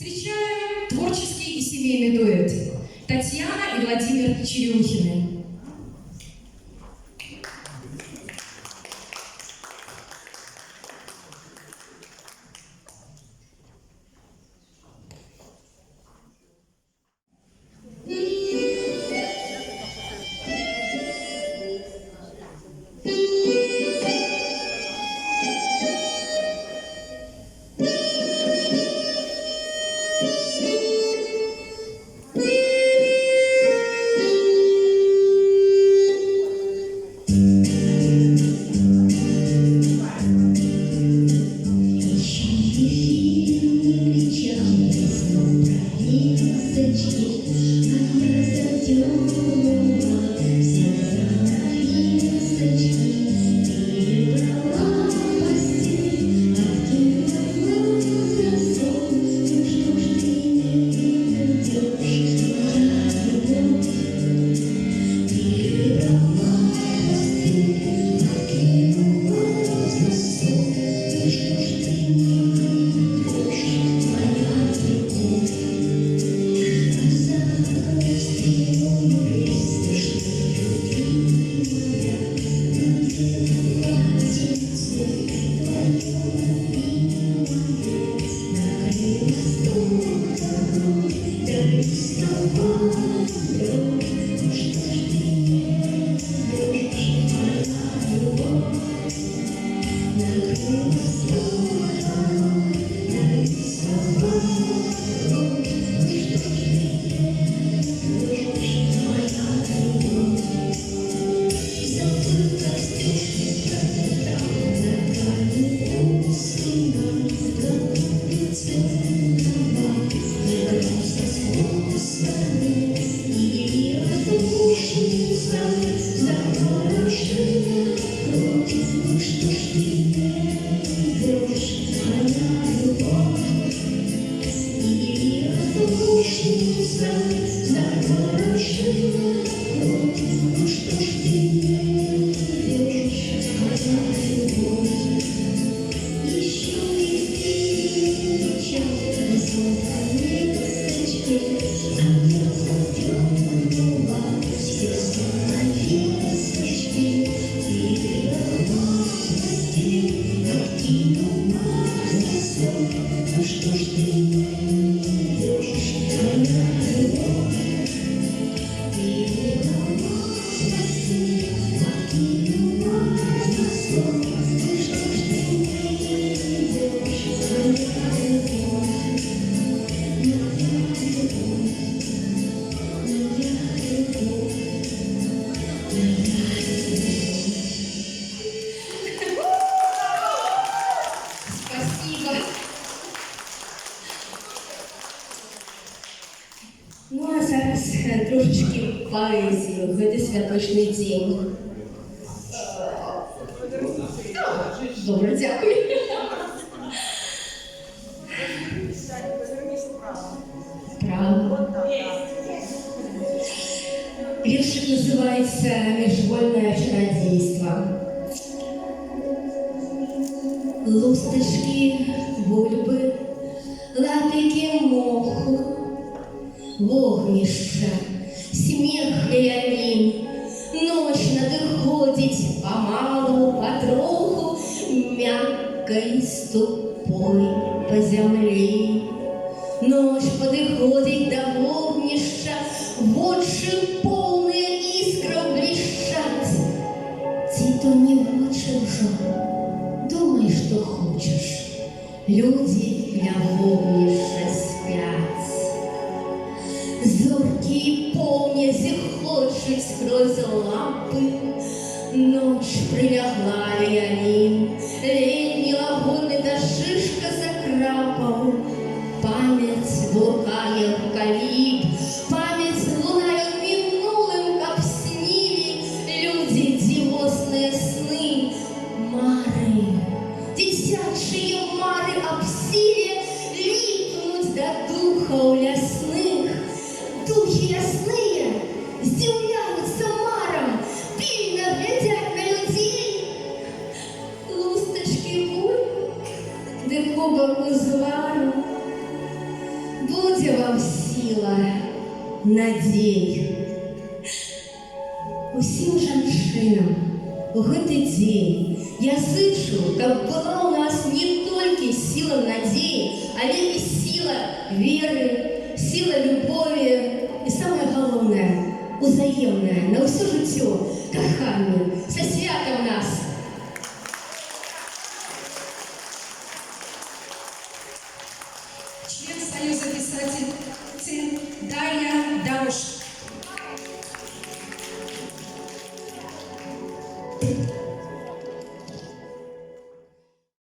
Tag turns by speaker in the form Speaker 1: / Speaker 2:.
Speaker 1: Встречаем творческий и семейный дуэт Татьяна и Владимир Черемухины.
Speaker 2: Ну, а зараз трошечки поезії в цей святочний день. Добре, дякую. Право. Віршик називається «Міжвольне чародійство». Лусточки, бульби, лапики моху, вогнище, смех леонин, ночь надыходить помалу, потроху, мягкой ступой по земле. Ночь подыходит до вогнища, в очи полные искров блещат. Ти то не в очи уже, думай, что хочешь, люди для вогнища спят. Зоркие помня зихочуть сквозь лапы, ночь прилягла леонин, летний лагунный да шишка закрапал, память буркая в калиб, память луною минулым, как снили люди дивосные сны, мары, дитячие мары обсили липнуть до духов лесных. Духи ясные здивляются маром, пильно глядят на людей. Лусточки буль, де кубок узвару, будзе вам сіла, надзей. Усім жанчынам у гэты дзень я зычу, каб была ў нас не толькі сіла надзеі, але і сіла веры, сіла любові і самае галоўнае, узаемнае на ўсё жыццё каханне. Са святам нас!